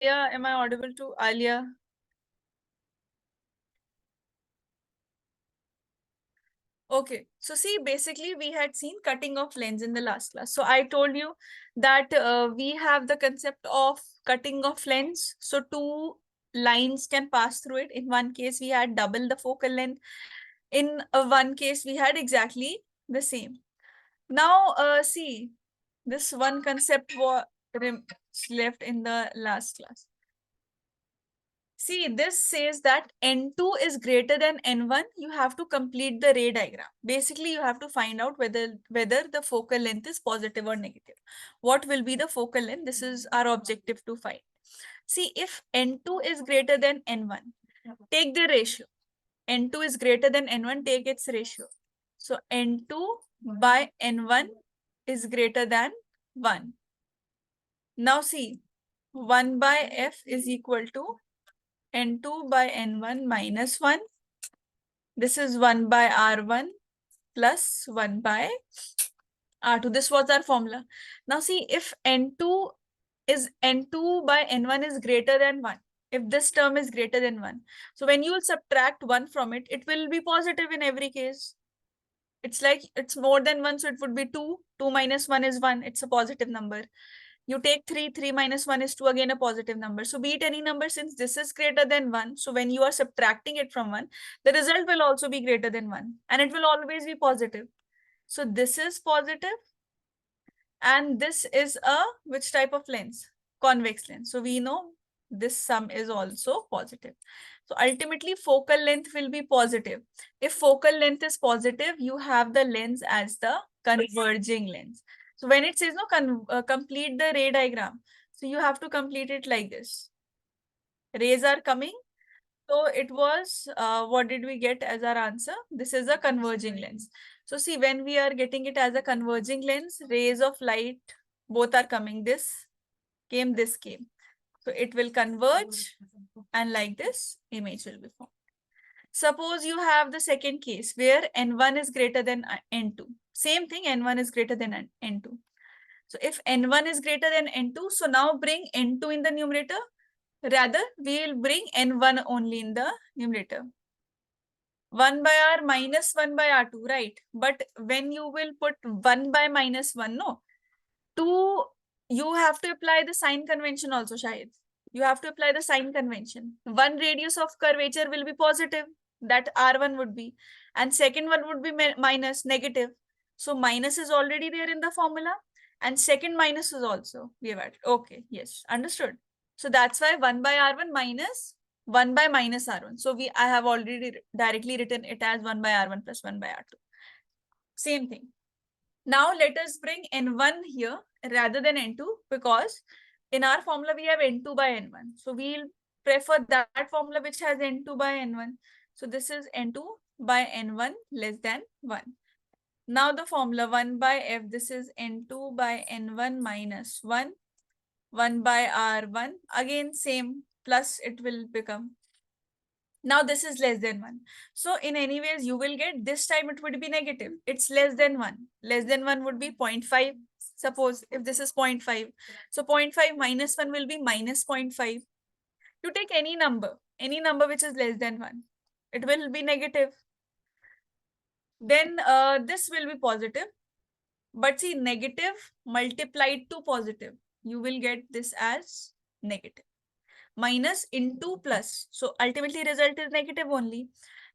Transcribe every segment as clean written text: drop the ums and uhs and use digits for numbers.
Yeah, am I audible to Alia? Okay, so see, basically we had seen cutting off lens in the last class. So I told you that we have the concept of cutting off lens. So two lines can pass through it. In one case, we had double the focal length. In one case, we had exactly the same. Now, see, this one concept was left in the last class. See, this says that N2 is greater than N1. You have to complete the ray diagram. Basically, you have to find out whether the focal length is positive or negative. What will be the focal length? This is our objective to find. See, if N2 is greater than N1, take the ratio. N2 is greater than N1, take its ratio. So N2 by N1 is greater than 1. Now see, 1 by F is equal to N2 by N1 minus 1. This is 1 by R1 plus 1 by R2. This was our formula. Now see, if N2 by N1 is greater than 1, if this term is greater than 1, so when you will subtract 1 from it, it will be positive in every case. It's like it's more than 1, so it would be 2. 2 minus 1 is 1. It's a positive number. You take 3, 3 minus 1 is 2, again a positive number. So be it any number, since this is greater than 1, so when you are subtracting it from 1, the result will also be greater than 1 and it will always be positive. So this is positive and this is a which type of lens? Convex lens. So we know this sum is also positive. So ultimately focal length will be positive. If focal length is positive, you have the lens as the converging lens. So when it says no, complete the ray diagram. So you have to complete it like this. Rays are coming. So it was, what did we get as our answer? This is a converging lens. So see, when we are getting it as a converging lens, rays of light, both are coming. This came, this came. So it will converge and like this image will be formed. Suppose you have the second case where N1 is greater than N2. Same thing, N1 is greater than N2. So if N1 is greater than N2, so now bring N2 in the numerator. Rather, we will bring N1 only in the numerator. 1 by R minus 1 by R2, right? But when you will put 1 by minus 1, no. 2, you have to apply the sign convention also, Shahid. You have to apply the sign convention. One radius of curvature will be positive, that R1 would be. And second one would be minus, negative. So minus is already there in the formula. And second minus is also, we have added. Okay, yes, understood. So that's why 1 by R1 minus 1 by minus R1. So I have already directly written it as 1 by R1 plus 1 by R2. Same thing. Now let us bring N1 here rather than N2, because in our formula we have N2 by N1. So we'll prefer that formula which has N2 by N1. So this is N2 by N1 less than 1. Now the formula 1 by F, this is N2 by N1 minus 1. 1 by R1, again same, plus it will become. Now this is less than 1. So in any ways, you will get, this time it would be negative. It's less than 1. Less than 1 would be 0.5. Suppose if this is 0.5. So 0.5 minus 1 will be minus 0.5. You take any number which is less than 1. It will be negative. Then this will be positive. But see, negative multiplied to positive, you will get this as negative. Minus into plus. So ultimately result is negative only.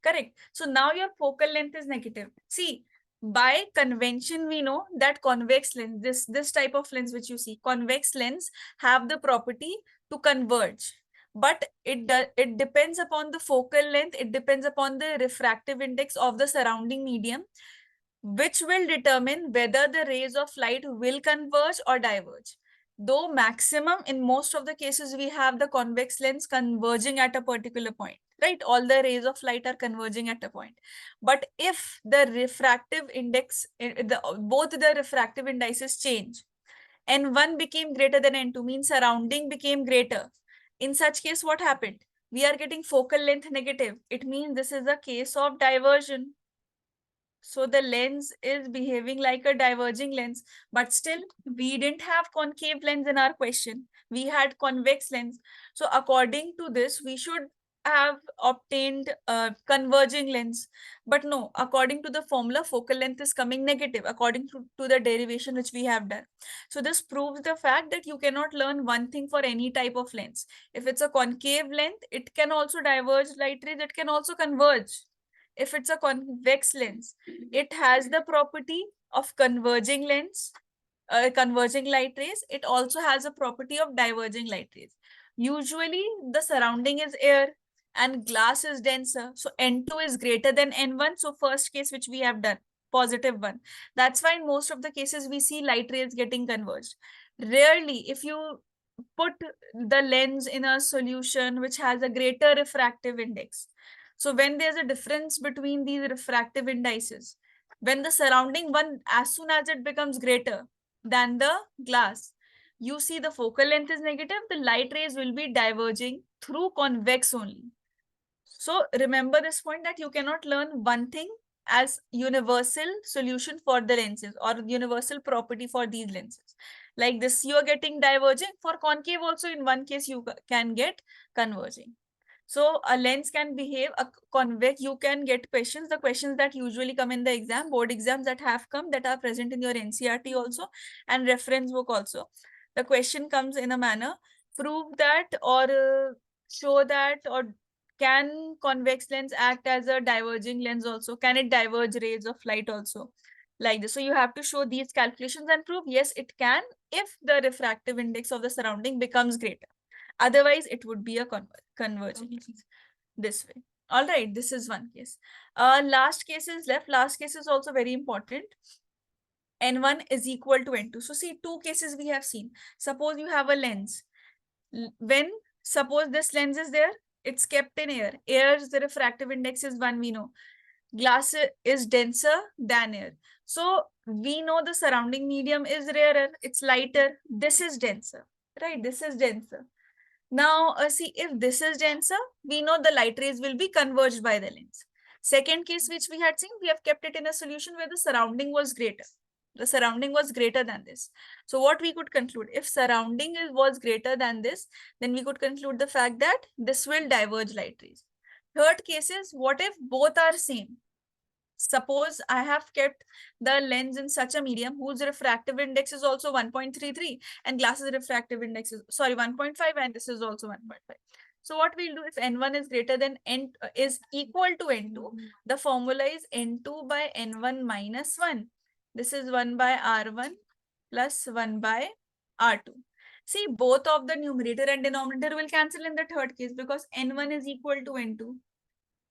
Correct. So now your focal length is negative. See, by convention, we know that convex lens, this type of lens which you see, convex lens have the property to converge. But it depends upon the focal length. It depends upon the refractive index of the surrounding medium, which will determine whether the rays of light will converge or diverge. Though maximum, in most of the cases, we have the convex lens converging at a particular point, right? All the rays of light are converging at a point. But if the refractive index, both the refractive indices change, N1 became greater than N2, means surrounding became greater. In such case, what happened? We are getting focal length negative. It means this is a case of diversion. So the lens is behaving like a diverging lens, but still we didn't have concave lens in our question. We had convex lens. So according to this, we should have obtained a converging lens. But no, according to the formula, focal length is coming negative according to the derivation which we have done. So this proves the fact that you cannot learn one thing for any type of lens. If it's a concave length, it can also diverge light rays, it can also converge. If it's a convex lens, it has the property of converging light rays. It also has a property of diverging light rays. Usually the surrounding is air and glass is denser. So N2 is greater than N1. So first case which we have done, positive one. That's why in most of the cases we see light rays getting converged. Rarely, if you put the lens in a solution which has a greater refractive index. So when there's a difference between these refractive indices, when the surrounding one, as soon as it becomes greater than the glass, you see the focal length is negative, the light rays will be diverging through convex only. So remember this point that you cannot learn one thing as universal solution for the lenses or universal property for these lenses. Like this, you are getting diverging. For concave also, in one case, you can get converging. So a lens can behave a convex. You can get questions, the questions that usually come in the exam, board exams that have come, that are present in your NCRT also and reference book also. The question comes in a manner, prove that or show that, or can convex lens act as a diverging lens also? Can it diverge rays of light also? Like this. So you have to show these calculations and prove, yes, it can if the refractive index of the surrounding becomes greater. Otherwise, it would be a converging lens this way. All right, this is one case. Last case is left. Last case is also very important. N1 is equal to N2. So see, two cases we have seen. Suppose you have a lens. When, suppose this lens is there, it's kept in air. Air's the refractive index is 1, we know. Glass is denser than air. So we know the surrounding medium is rarer, it's lighter. This is denser, right? This is denser. Now, see, if this is denser, we know the light rays will be converged by the lens. Second case which we had seen, we have kept it in a solution where the surrounding was greater. The surrounding was greater than this. So what we could conclude, if surrounding was greater than this, then we could conclude the fact that this will diverge light rays. Third case is, what if both are same? Suppose I have kept the lens in such a medium whose refractive index is also 1.33 and glass's refractive index is, sorry, 1.5, and this is also 1.5. So what we'll do, if N1 is greater than is equal to N2, the formula is N2 by N1 minus 1. This is 1 by R1 plus 1 by R2. See, both of the numerator and denominator will cancel in the third case because N1 is equal to N2.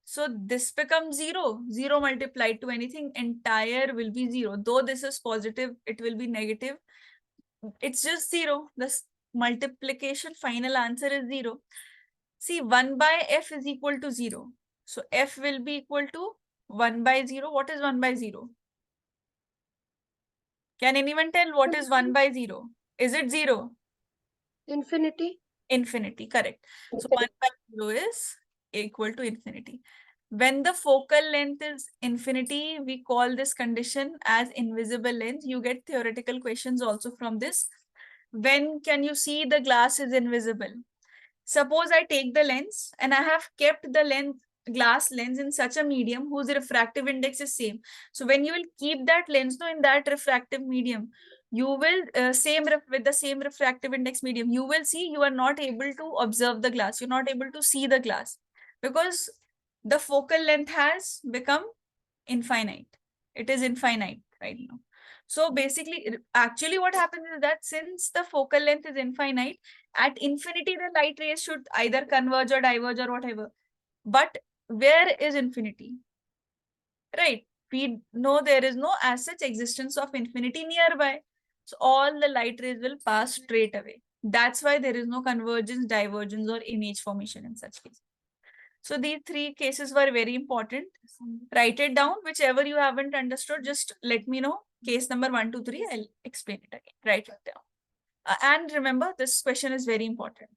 So this becomes 0. 0 multiplied to anything entire will be 0. Though this is positive, it will be negative. It's just 0. This multiplication final answer is 0. See, 1 by f is equal to 0. So f will be equal to 1 by 0. What is 1 by 0? Can anyone tell what is 1 by 0? Is it 0? Infinity. Infinity, correct. So 1 by 0 is equal to infinity. When the focal length is infinity, we call this condition as invisible lens. You get theoretical questions also from this. When can you see the glass is invisible? Suppose I take the lens and I have kept the glass lens in such a medium whose refractive index is same. So when you will keep that lens in that refractive medium, you will with the same refractive index medium, you will see you are not able to observe the glass. You're not able to see the glass because the focal length has become infinite. It is infinite right now. So basically, actually what happens is that since the focal length is infinite, at infinity, the light rays should either converge or diverge or whatever. But where is infinity? Right? We know there is no as such existence of infinity nearby. So all the light rays will pass straight away. That's why there is no convergence, divergence, or image formation in such cases. So these three cases were very important. Write it down. Whichever you haven't understood, just let me know. Case number 1, 2, 3, I'll explain it again. Write it down. And remember, this question is very important.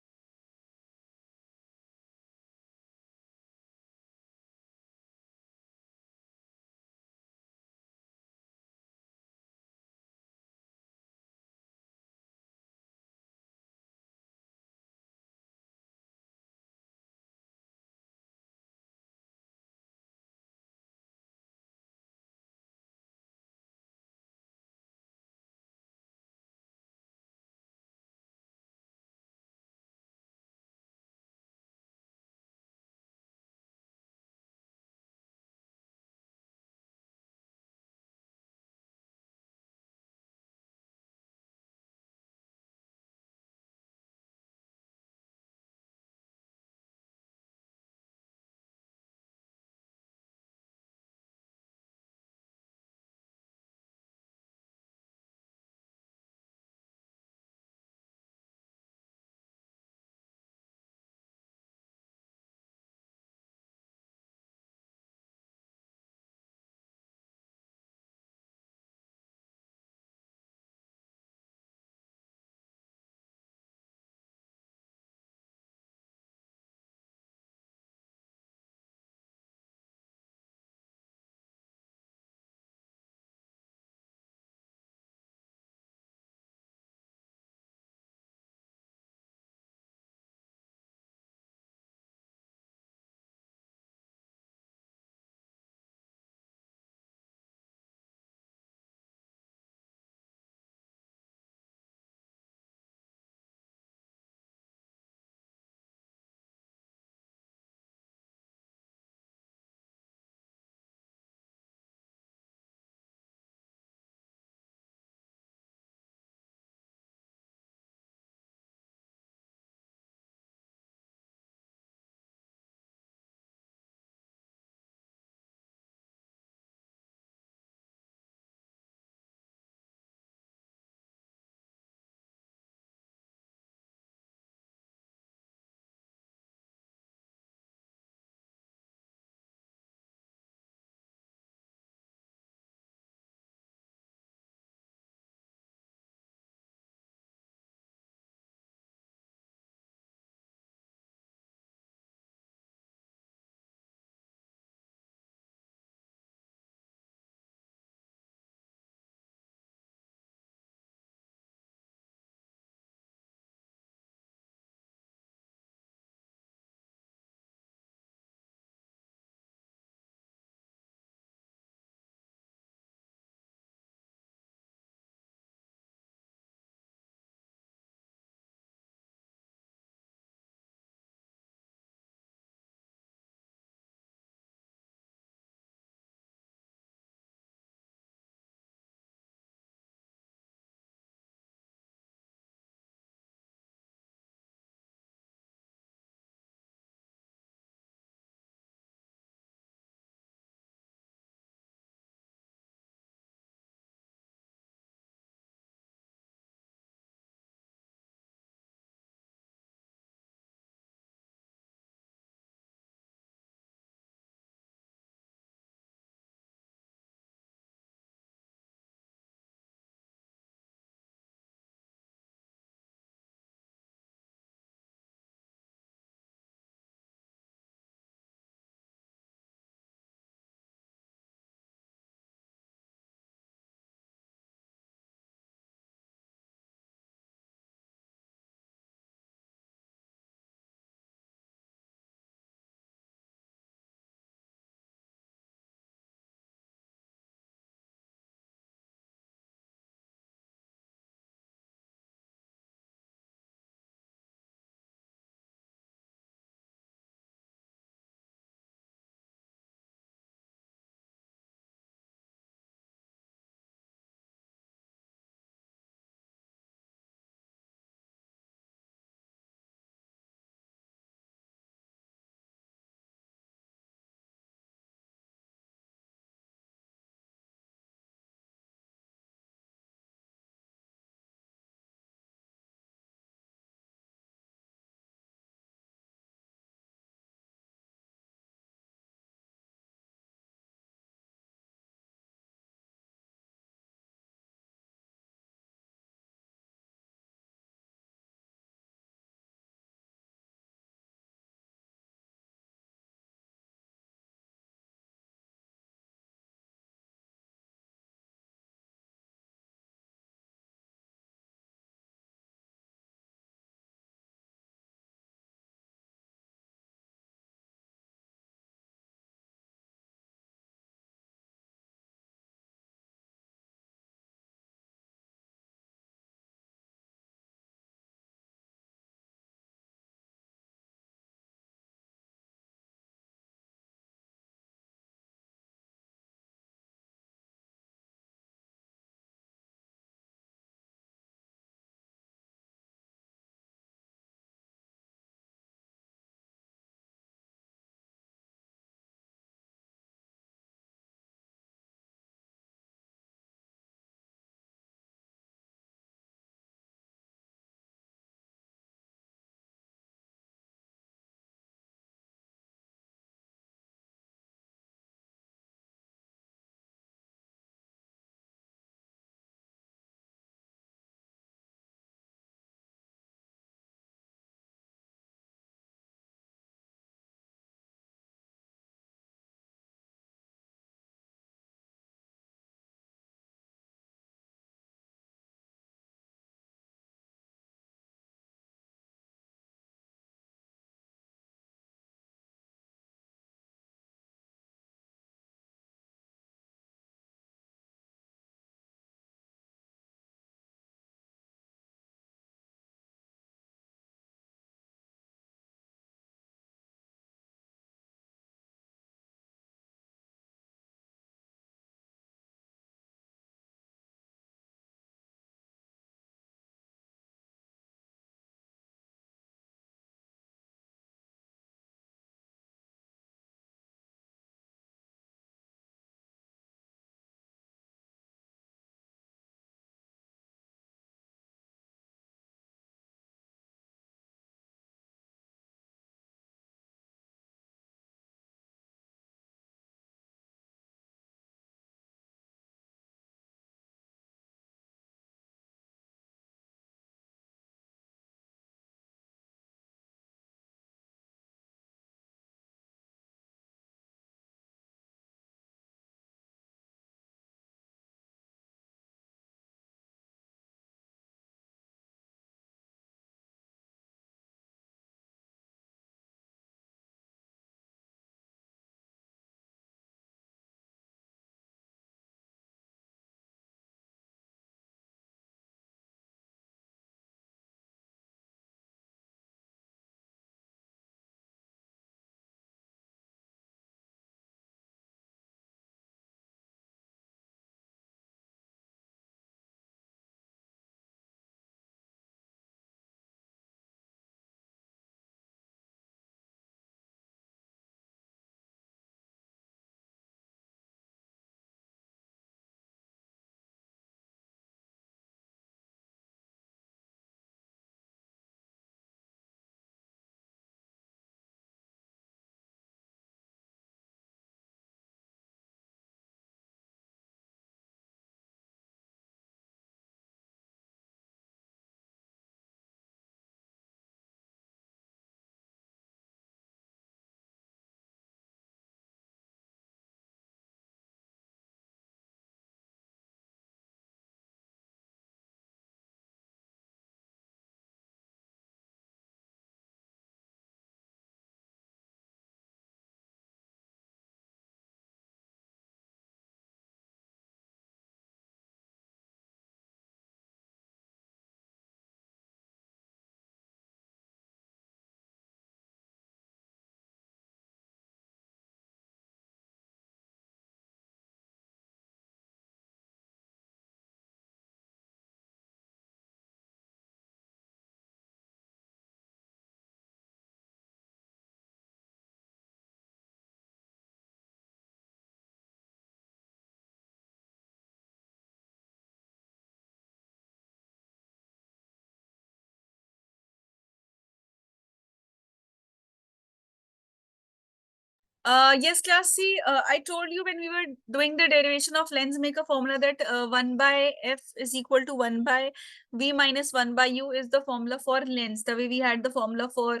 Yes, class C. I told you when we were doing the derivation of lens maker formula that 1 by f is equal to 1 by v minus 1 by u is the formula for lens, the way we had the formula for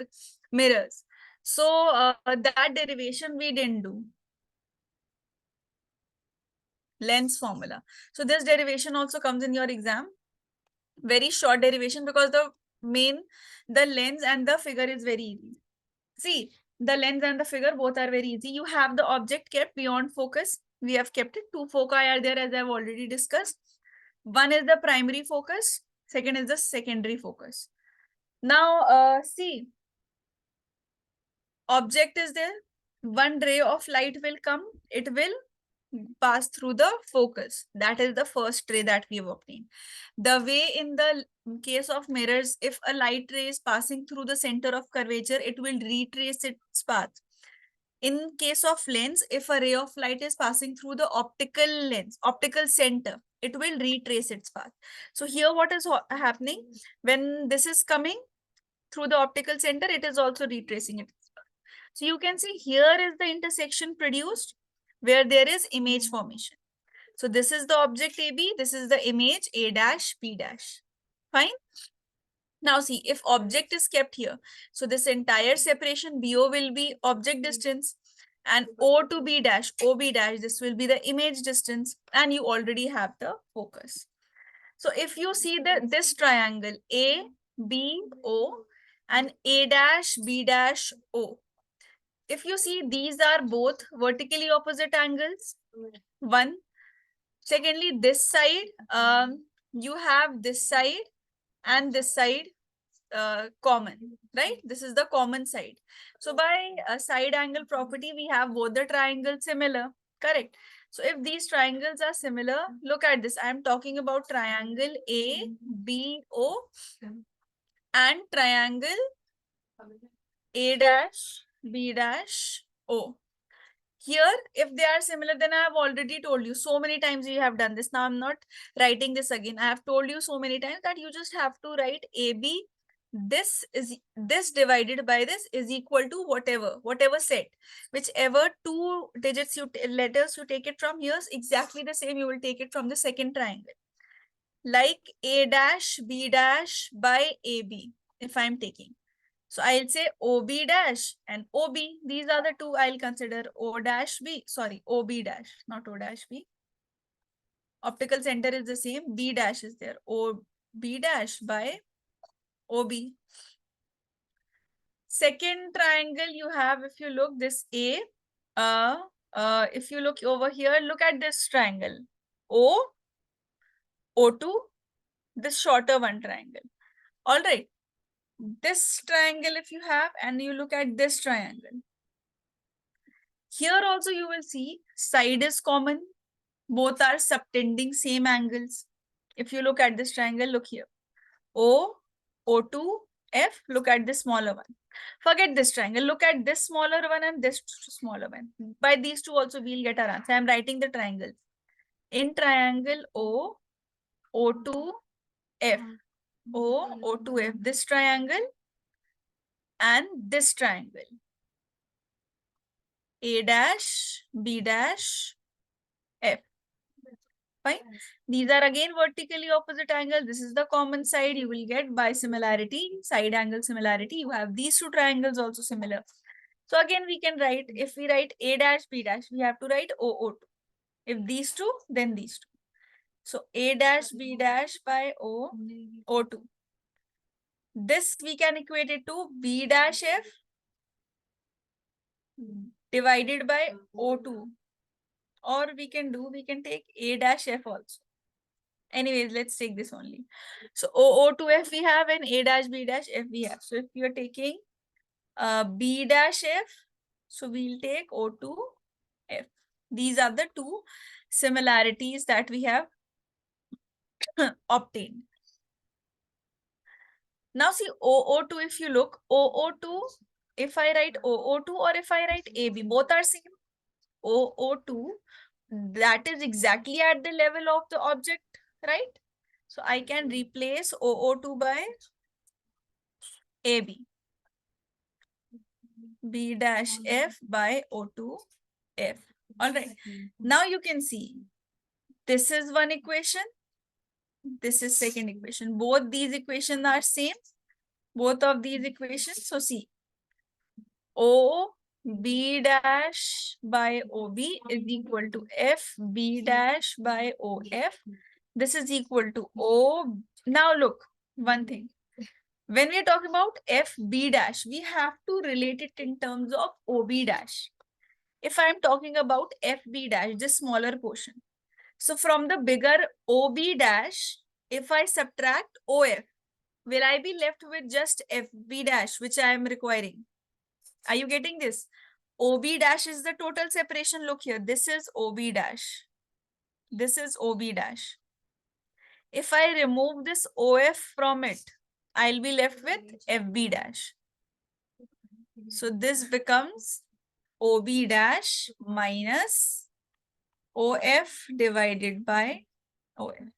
mirrors. So that derivation we didn't do. Lens formula. So this derivation also comes in your exam. Very short derivation because the lens and the figure is very easy. See, the lens and the figure both are very easy. You have the object kept beyond focus. We have kept it. Two foci are there, as I've already discussed. One is the primary focus. Second is the secondary focus. Now, see, object is there. One ray of light will come. It will pass through the focus. That is the first ray that we have obtained. The way in the case of mirrors, if a light ray is passing through the center of curvature, it will retrace its path. In case of lens, if a ray of light is passing through the optical center, it will retrace its path. So here what is happening? When this is coming through the optical center, it is also retracing its path. So you can see here is the intersection produced where there is image formation. So this is the object AB, this is the image A dash B dash. Fine. Now see, if object is kept here, so this entire separation BO will be object distance, and O to B dash, OB dash, this will be the image distance, and you already have the focus. So if you see this triangle A, B, O, and A dash, B dash, O, if you see these are both vertically opposite angles, one. Secondly, this side, you have this side and this side common, right? This is the common side. So by a side angle property, we have both the triangles similar, correct? So if these triangles are similar, look at this. I am talking about triangle ABO and triangle A dash B dash O. Here, if they are similar, then I have already told you so many times you have done this. Now I'm not writing this again. I have told you so many times that you just have to write AB. This divided by this is equal to whatever set, whichever two digits letters you take it from, here's exactly the same. You will take it from the second triangle, like A dash B dash by AB. If I'm taking. So I'll say OB dash and OB. These are the two I'll consider. O dash B, sorry, OB dash, not O dash B. Optical center is the same. B dash is there. OB dash by OB. Second triangle you have, if you look, this A. If you look over here, look at this triangle. O2, this shorter one triangle. All right. This triangle if you have, and you look at this triangle. Here also you will see side is common. Both are subtending same angles. If you look at this triangle, look here. O, O2, F, look at this smaller one. Forget this triangle. Look at this smaller one and this smaller one. By these two also we'll get our answer. I'm writing the triangles. In triangle O, O2, F. O, O2, F. This triangle and this triangle. A dash, B dash, F. Fine. These are again vertically opposite angles. This is the common side. You will get by similarity, side angle similarity. You have these two triangles also similar. So again, we can write, if we write A dash, B dash, we have to write OO2. If these two, then these two. So A dash, B dash by O2. This we can equate it to B dash F divided by O2. Or we can take A dash F also. Anyways, let's take this only. So O2F we have and A dash B dash F we have. So if you are taking B dash F, so we'll take O2F. These are the two similarities that we have obtained. Now see OO2, if you look, OO2, if I write OO2 or if I write AB, both are same. OO2, that is exactly at the level of the object, right? So I can replace OO2 by AB. B dash F by O2 F. All right. Now you can see this is one equation. This is second equation. Both these equations are same. Both of these equations. So see, O B dash by OB is equal to F B dash by OF. This is equal to O. Now look, one thing. When we are talking about FB dash, we have to relate it in terms of OB dash. If I'm talking about FB dash, this smaller portion. So from the bigger OB dash, if I subtract OF, will I be left with just FB dash, which I am requiring? Are you getting this? OB dash is the total separation. Look here. This is OB dash. This is OB dash. If I remove this OF from it, I'll be left with FB dash. So this becomes OB dash minus OF divided by OF.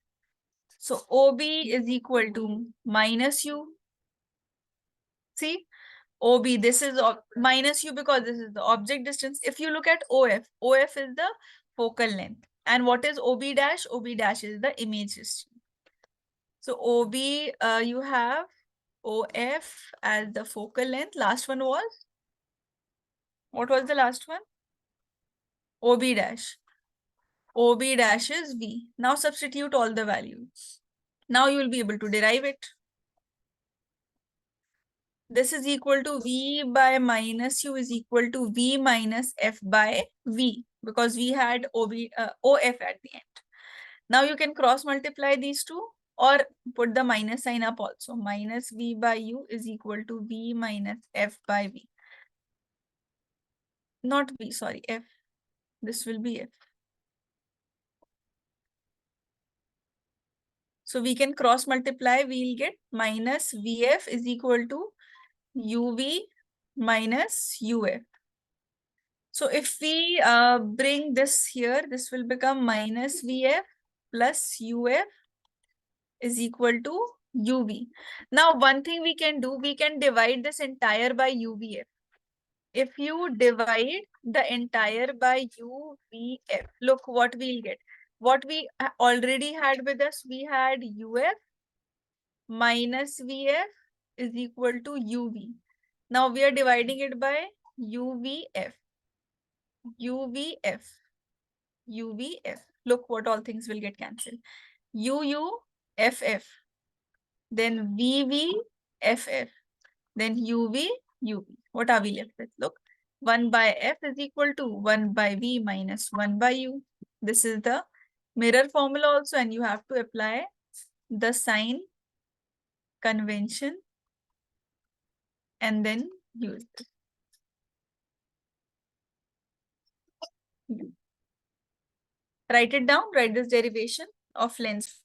So OB is equal to minus U. See, OB, this is minus U because this is the object distance. If you look at OF, OF is the focal length. And what is OB dash? OB dash is the image distance. So OB, you have OF as the focal length. Last one was? What was the last one? OB dash. OB dash is V. Now substitute all the values. Now you will be able to derive it. This is equal to V by minus U is equal to V minus F by V because we had OF at the end. Now you can cross multiply these two or put the minus sign up also. Minus V by U is equal to V minus F by V. Not V, sorry, F. This will be F. So we can cross multiply. We'll get minus VF is equal to UV minus UF. So if we bring this here, this will become minus VF plus UF is equal to UV. Now, one thing we can do, we can divide this entire by UVF. If you divide the entire by UVF, look what we'll get. What we already had with us, we had UF minus VF is equal to UV. Now we are dividing it by UVF. UVF. UVF. Look what all things will get cancelled. UUFF. Then VVFF. Then UVUV. What are we left with? Look. 1 by F is equal to 1 by V minus 1 by U. This is the mirror formula also, and you have to apply the sign convention and then use it. Write it down, write this derivation of lens.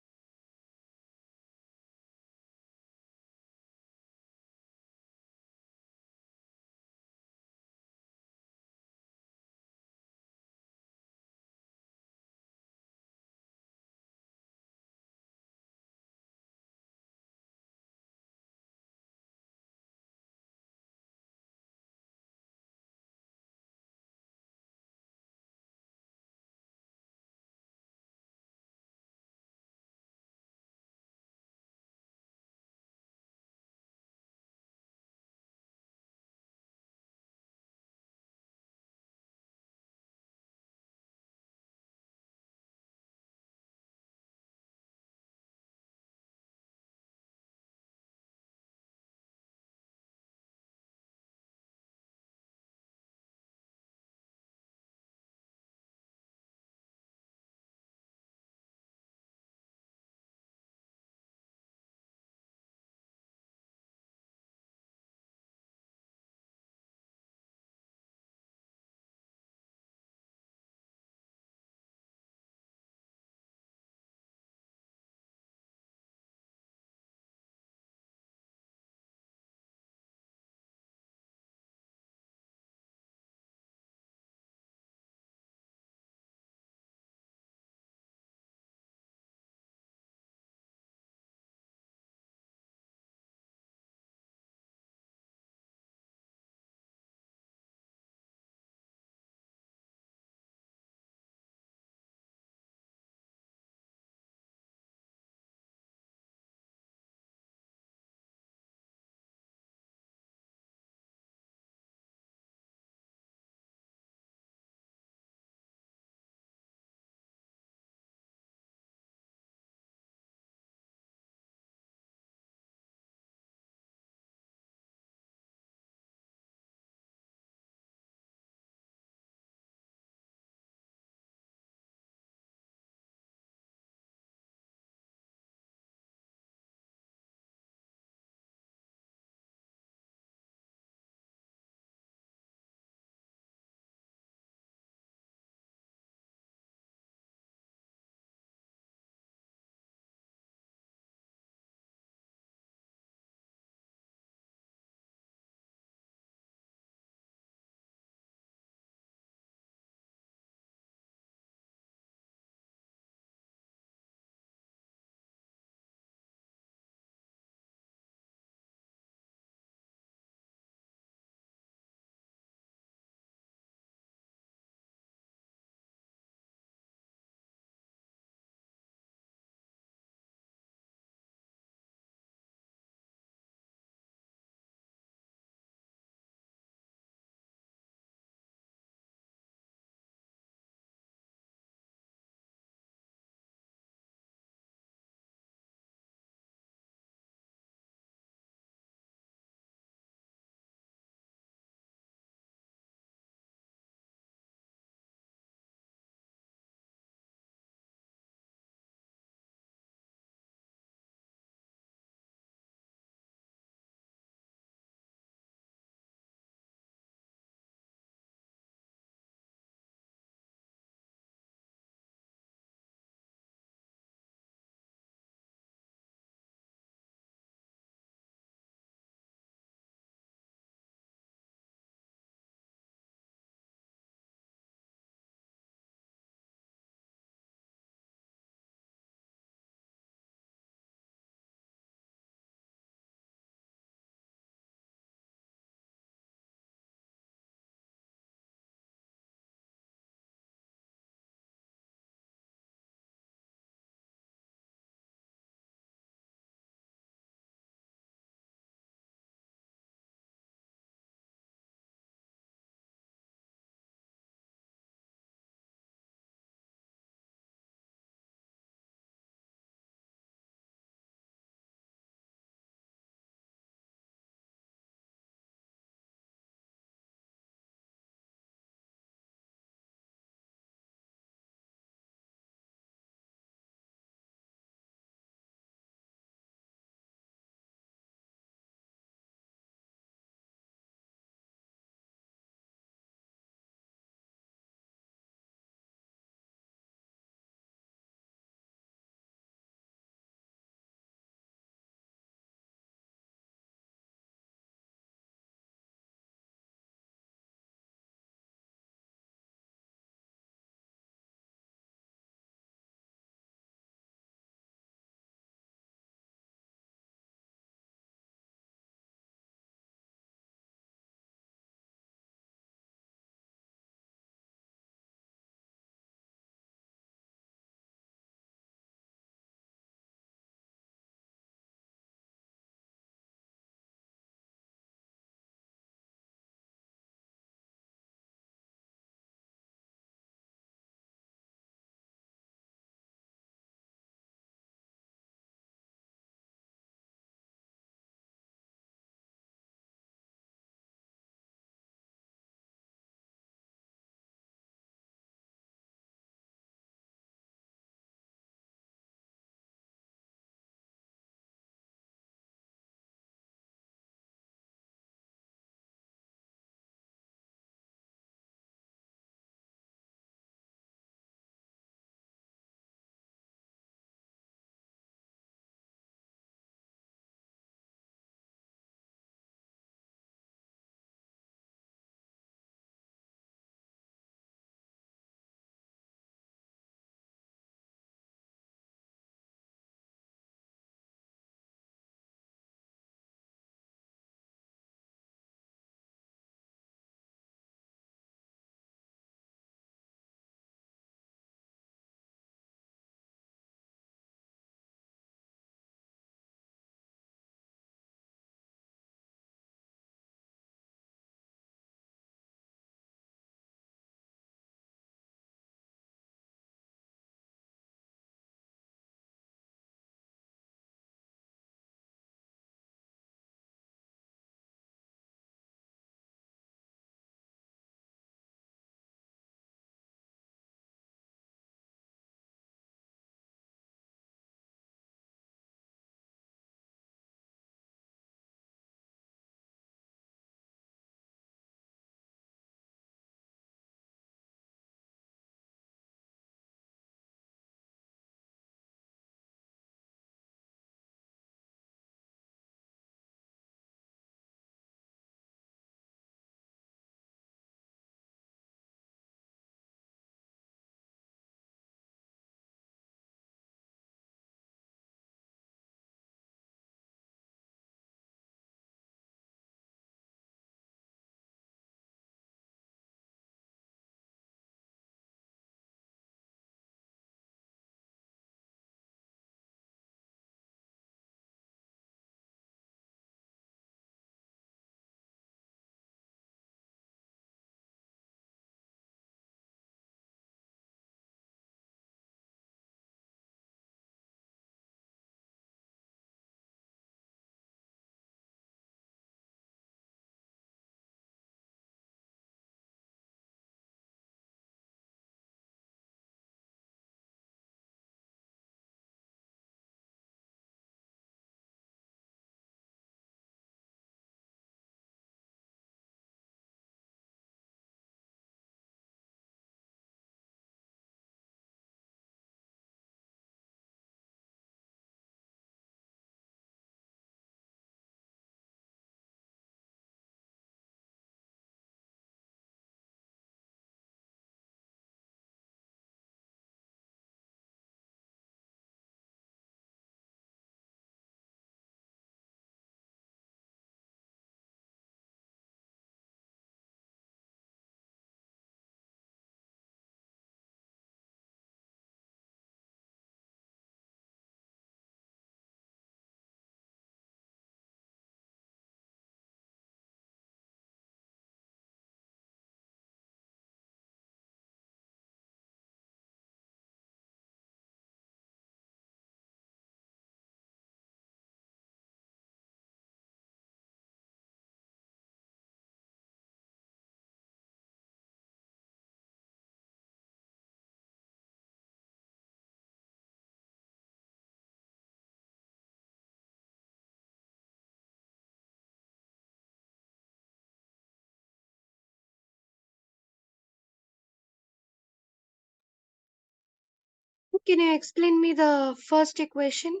can you explain me the first equation?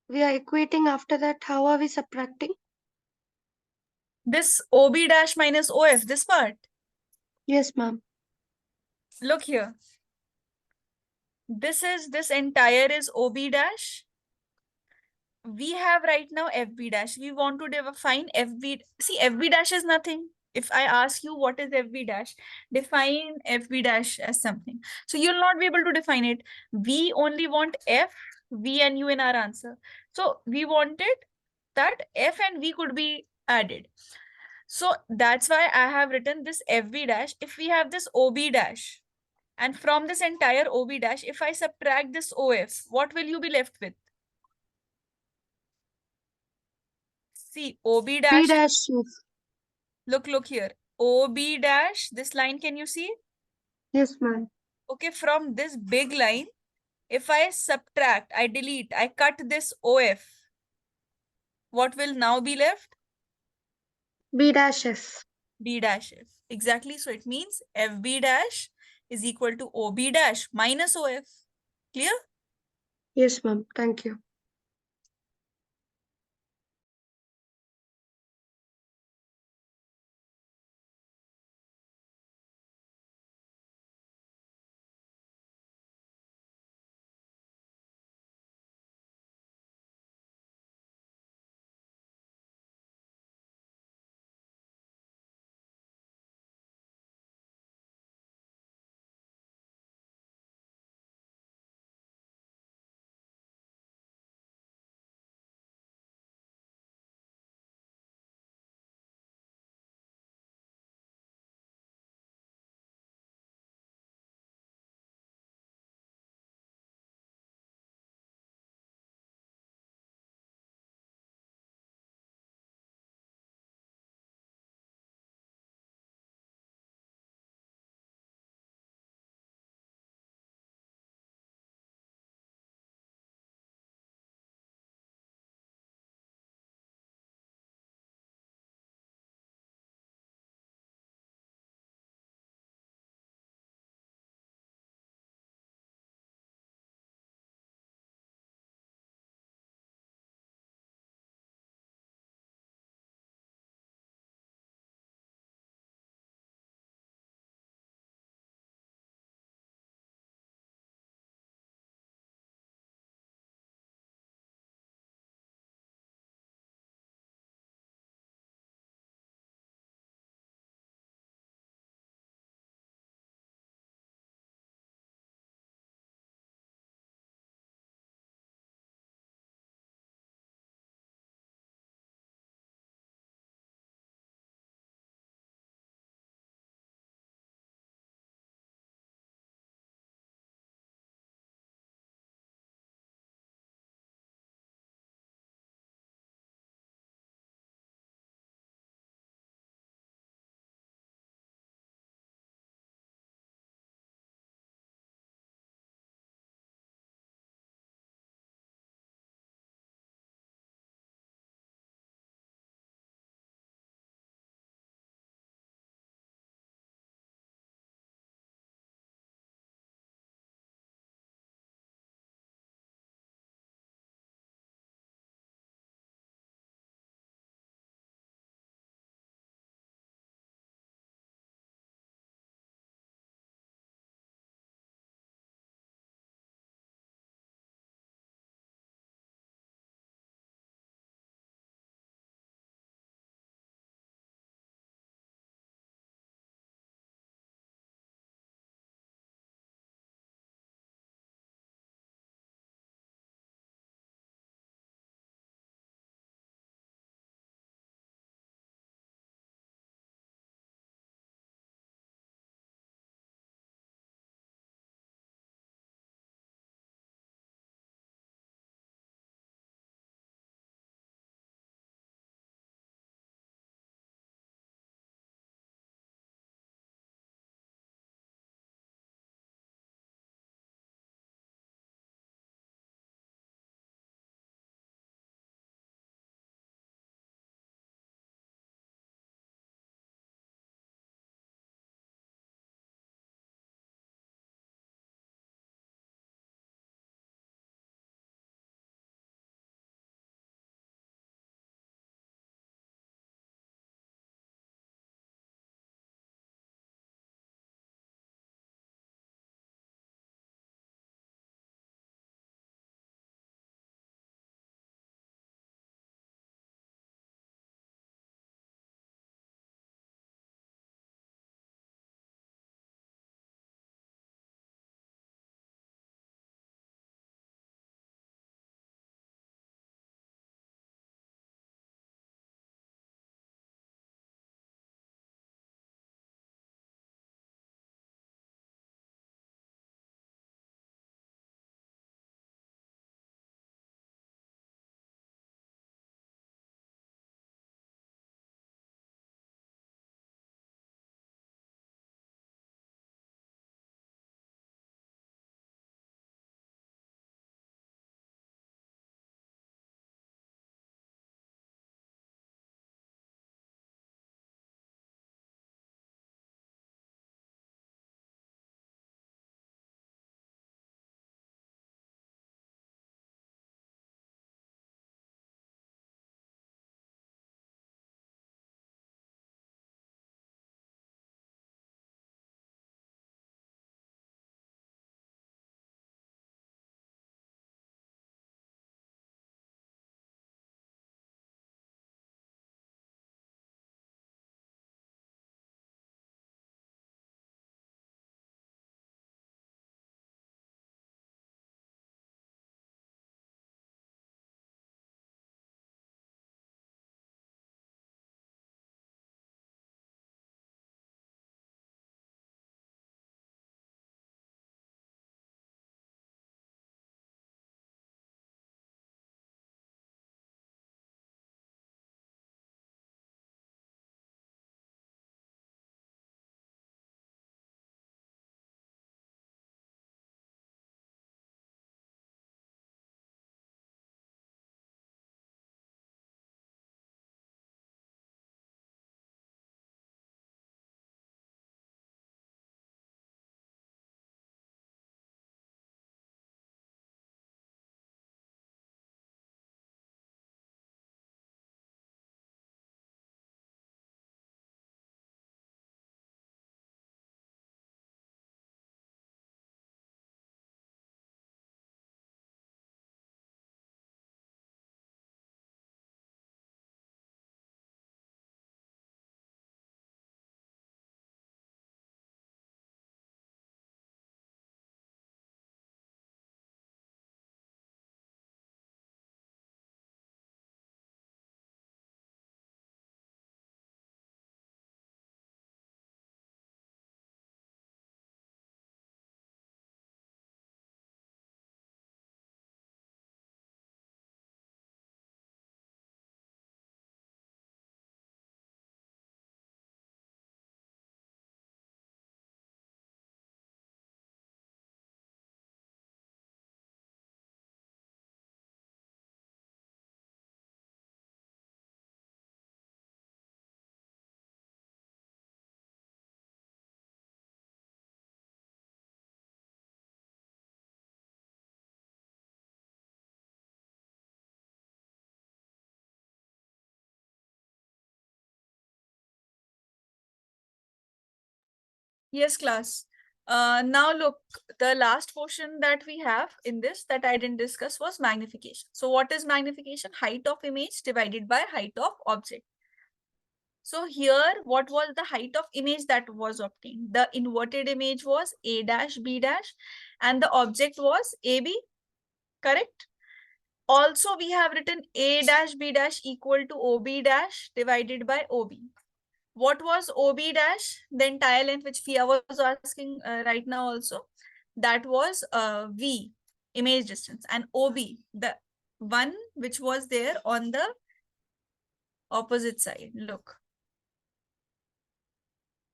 We are equating, after that, how are we subtracting? This OB dash minus OF, this part. Yes, ma'am. Look here. This entire is OB dash. We have right now FB dash. We want to define FB. See, FB dash is nothing. If I ask you what is FB dash, define FB dash as something. So you'll not be able to define it. We only want F, V, and U in our answer. So we wanted that F and V could be added. So that's why I have written this FB dash. If we have this OB dash, and from this entire OB dash, if I subtract this OF, what will you be left with? See, OB B dash, dash F. look here. OB dash, this line, can you see? Yes, ma'am. Okay, from this big line, if I subtract, I delete, I cut this OF, what will now be left? B dash F. B dash F. Exactly. So it means FB dash is equal to OB dash minus OF. Clear? Yes, ma'am. Thank you. Yes, class. Now look, the last portion that we have in this that I didn't discuss was magnification. So what is magnification? Height of image divided by height of object. So here, what was the height of image that was obtained? The inverted image was A dash B dash, and the object was AB, correct? Also, we have written A dash B dash equal to OB dash divided by OB. What was OB dash? The entire length which Fia was asking right now also. That was V, image distance, and OB, the one which was there on the opposite side. Look,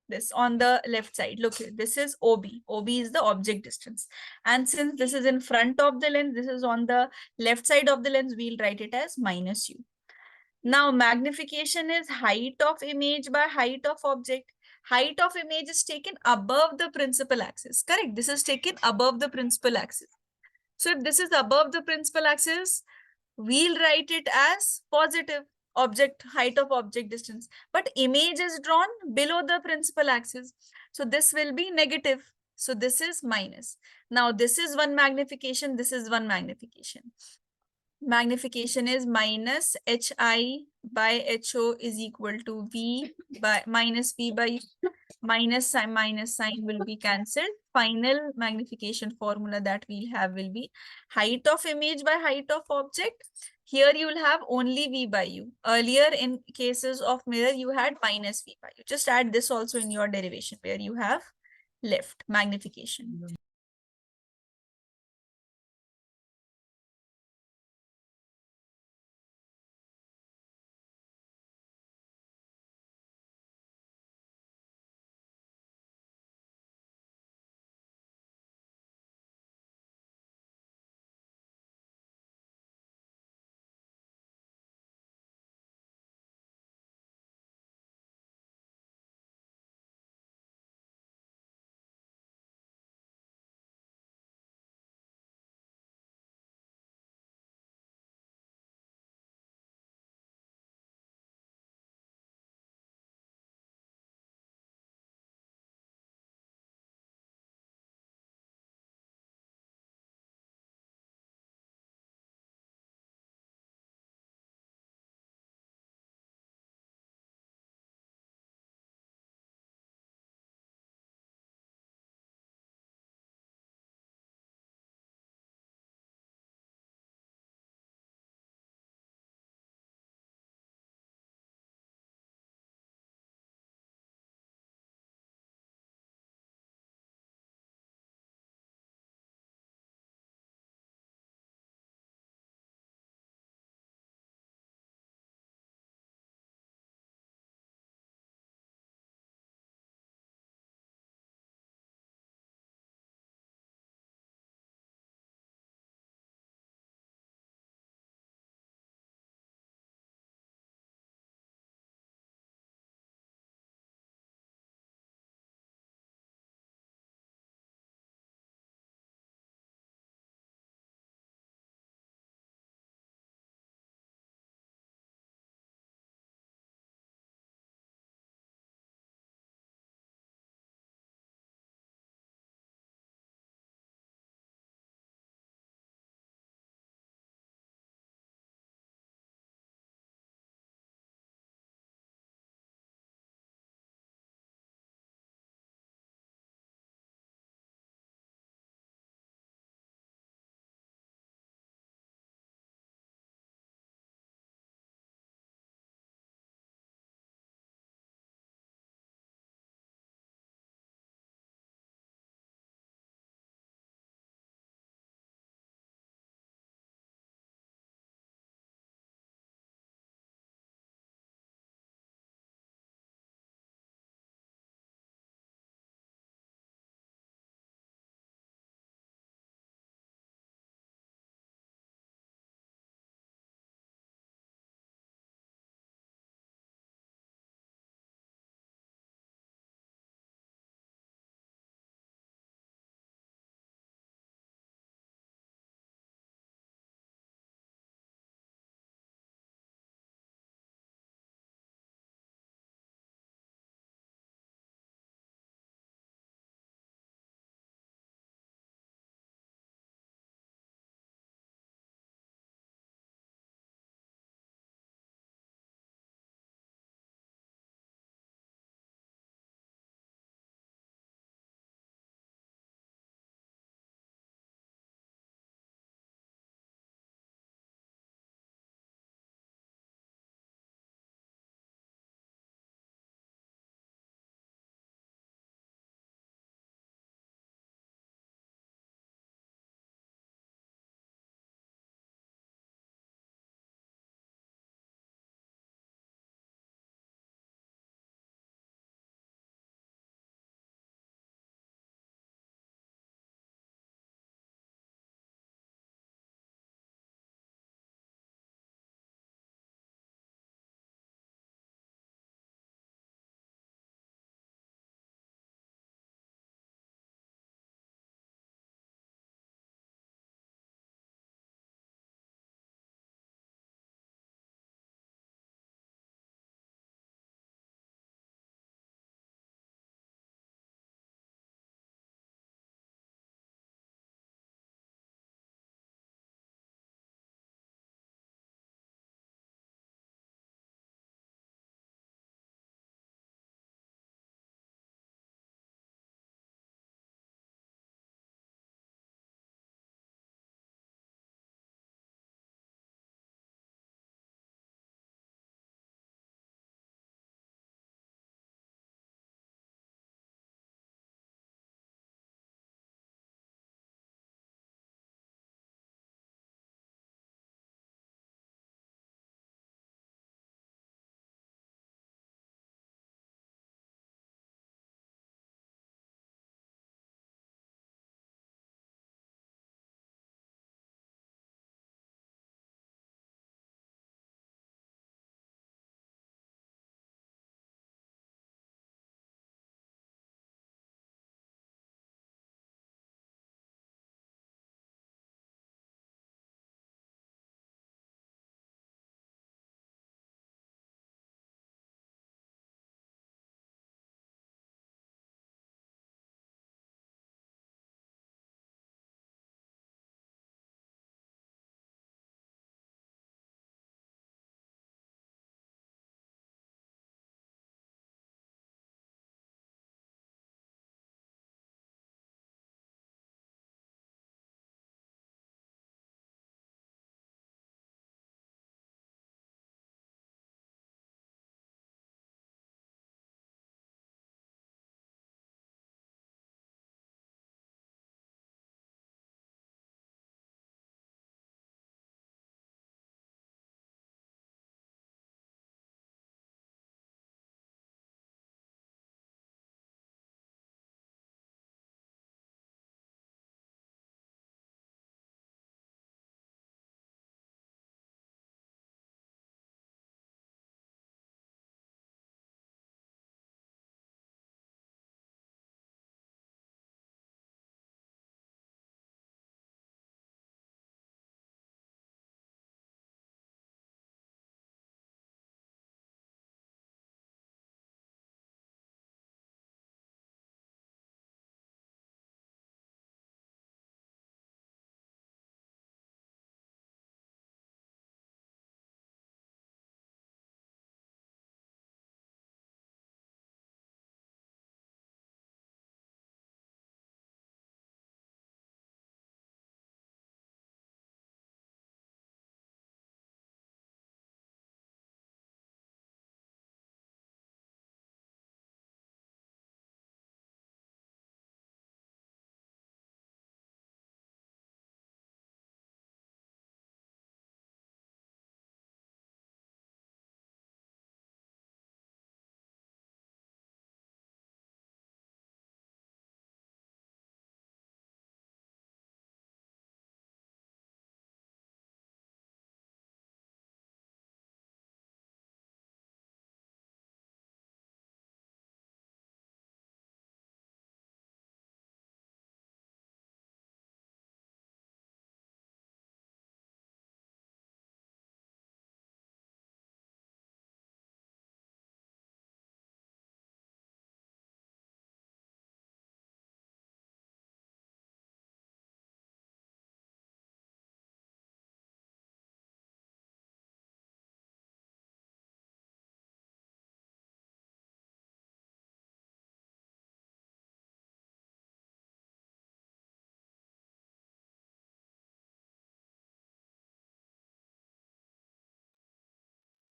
this on the left side. Look here, this is OB. OB is the object distance. And since this is in front of the lens, this is on the left side of the lens, we'll write it as minus U. Now, magnification is height of image by height of object. Height of image is taken above the principal axis. Correct. This is taken above the principal axis. So if this is above the principal axis, we'll write it as positive object height of object distance. But image is drawn below the principal axis. So this will be negative. So this is minus. Now this is one magnification. This is one magnification. Magnification is minus hi by ho is equal to v by minus v by minus sign will be cancelled. Final magnification formula that we'll have will be height of image by height of object. Here you will have only v by u. Earlier in cases of mirror, you had minus v by u. Just add this also in your derivation where you have left magnification.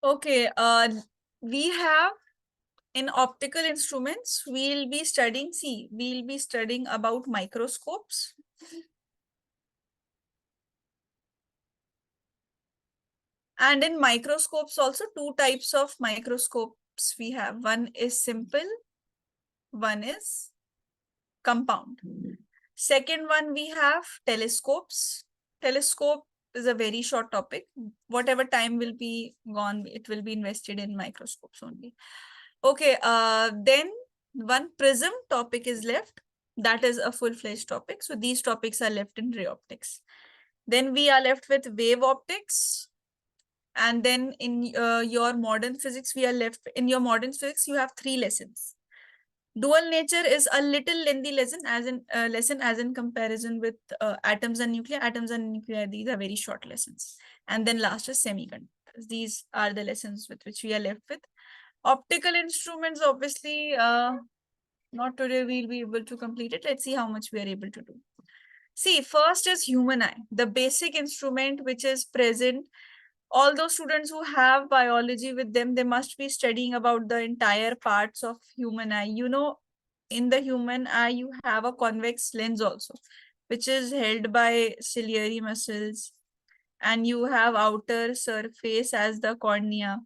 Okay, we have in optical instruments, we'll be studying about microscopes. And in microscopes also, two types of microscopes we have. One is simple, one is compound. Second one, we have telescopes. Telescope is a very short topic. Whatever time will be gone, it will be invested in microscopes only. Okay, then one prism topic is left. That is a full-fledged topic. So these topics are left in ray optics. Then we are left with wave optics. And then in your modern physics, in your modern physics, you have 3 lessons. Dual nature is a little lengthy lesson as in comparison with atoms and nuclei. Atoms and nuclei, these are very short lessons. And then last is semiconductors. These are the lessons with which we are left with. Optical instruments, obviously, not today we'll be able to complete it. Let's see how much we are able to do. See, first is human eye, the basic instrument which is present. All those students who have biology with them, they must be studying about the entire parts of human eye. You know, in the human eye, you have a convex lens also, which is held by ciliary muscles. And you have outer surface as the cornea.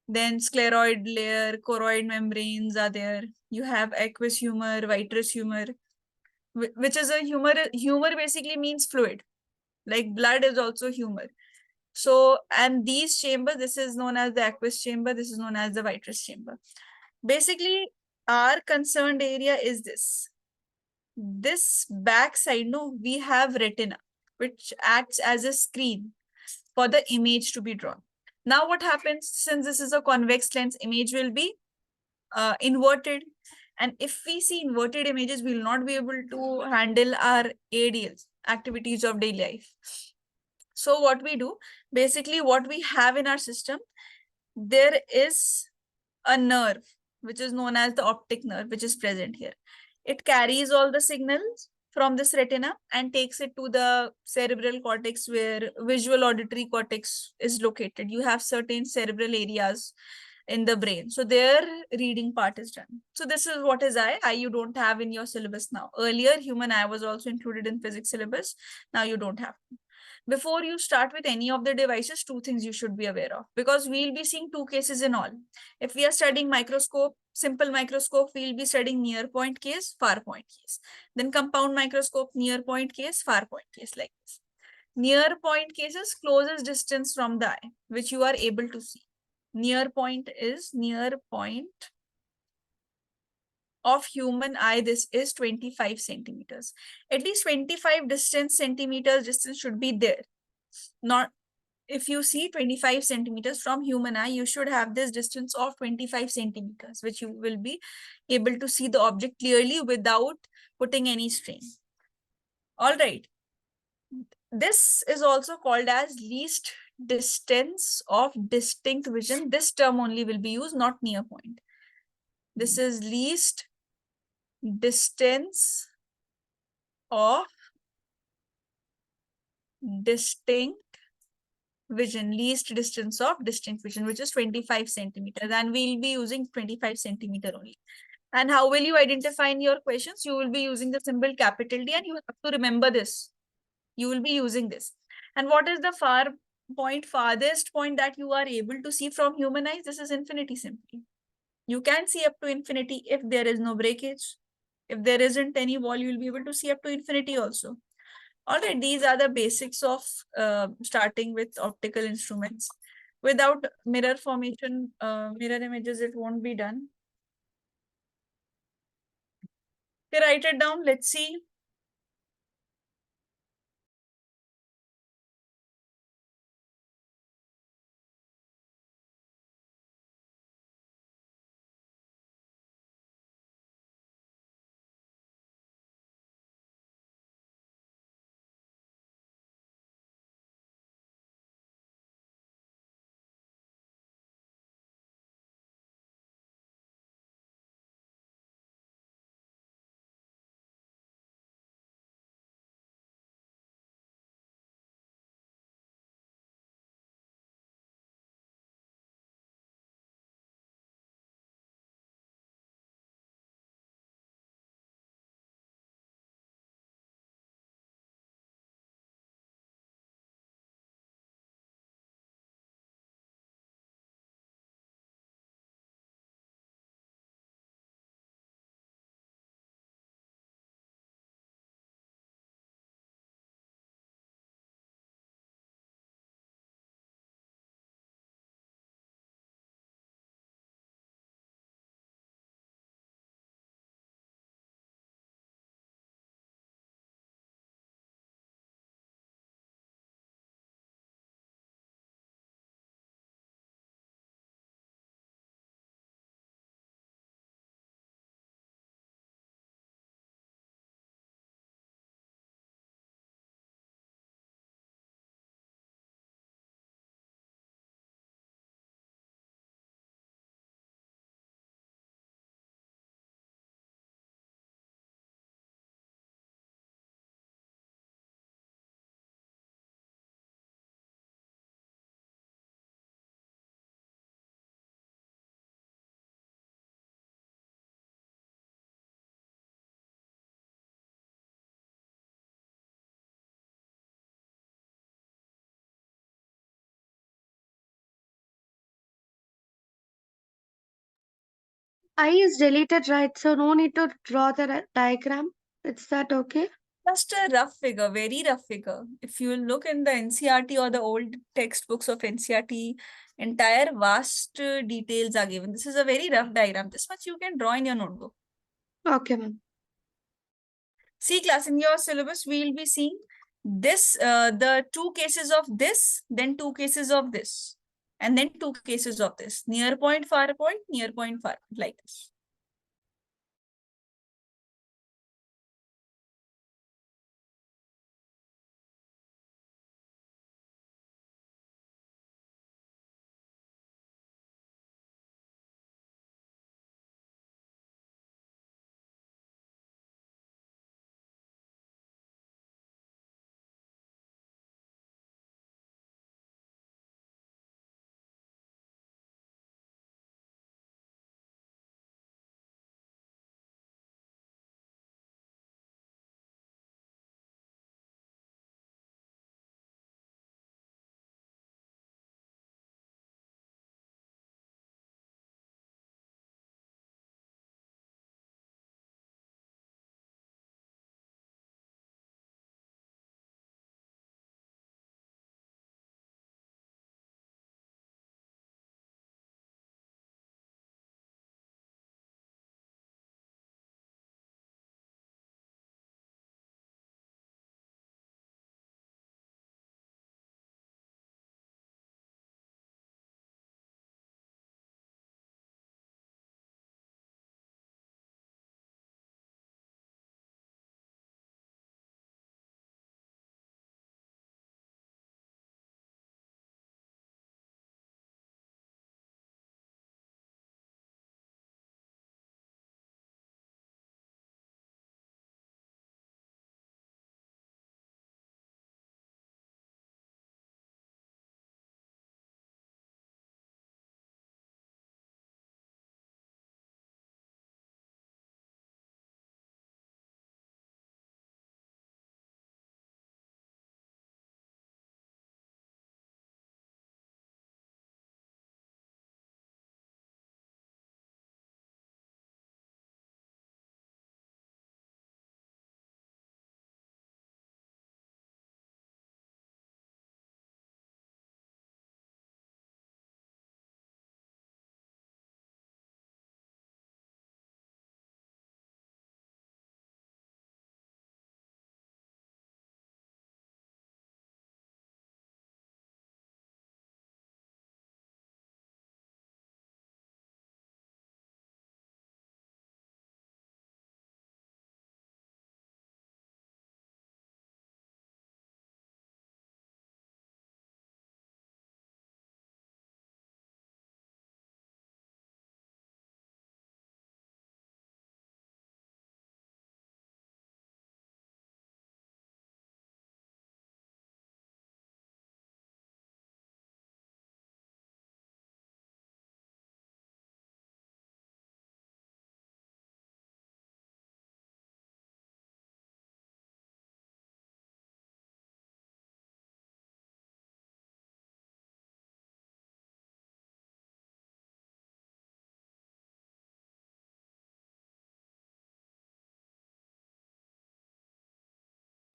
Then scleroid layer, choroid membranes are there. You have aqueous humor, vitreous humor, which is a humor. Humor basically means fluid. Like blood is also humor. So, and these chambers, this is known as the aqueous chamber, this is known as the vitreous chamber. Basically, our concerned area is this. This back side, no, we have retina, which acts as a screen for the image to be drawn. Now, what happens, since this is a convex lens, image will be inverted. And if we see inverted images, we will not be able to handle our ADLs, activities of daily life. So what we do, basically what we have in our system, there is a nerve, which is known as the optic nerve, which is present here. It carries all the signals from this retina and takes it to the cerebral cortex where visual auditory cortex is located. You have certain cerebral areas in the brain. So their reading part is done. So this is what is eye. Eye you don't have in your syllabus now. Earlier, human eye was also included in physics syllabus. Now you don't have. Before you start with any of the devices, two things you should be aware of, because we'll be seeing two cases in all. If we are studying microscope, simple microscope, we'll be studying near point case, far point case. Then compound microscope, near point case, far point case, like this. Near point cases, closest distance from the eye, which you are able to see. Near point is near point of human eye. This is 25 centimeters. At least 25 centimeters distance should be there. Not, if you see 25 centimeters from human eye, you should have this distance of 25 centimeters, which you will be able to see the object clearly without putting any strain. All right. This is also called as least distance of distinct vision. This term only will be used, not near point. This is least distance of distinct vision, least distance of distinct vision, which is 25 centimeters. And we'll be using 25 centimeter only. And how will you identify in your questions? You will be using the symbol capital D, and you have to remember this. You will be using this. And what is the farthest point that you are able to see from human eyes? This is infinity simply. You can see up to infinity if there is no breakage. If there isn't any wall, you will be able to see up to infinity also. All right, these are the basics of starting with optical instruments. Without mirror formation, mirror images, it won't be done. Okay, write it down. Let's see. I is deleted, right? So no need to draw the diagram. Is that okay? Just a rough figure, very rough figure. If you look in the NCRT or the old textbooks of NCRT, entire vast details are given. This is a very rough diagram. This much you can draw in your notebook. Okay, ma'am. See, class, in your syllabus, we will be seeing this, the two cases of this, then two cases of this, and then two cases of this. Near point, far point, near point, far point, like this.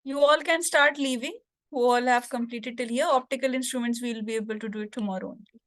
You all can start leaving, who all have completed till here. Optical instruments, we will be able to do it tomorrow only.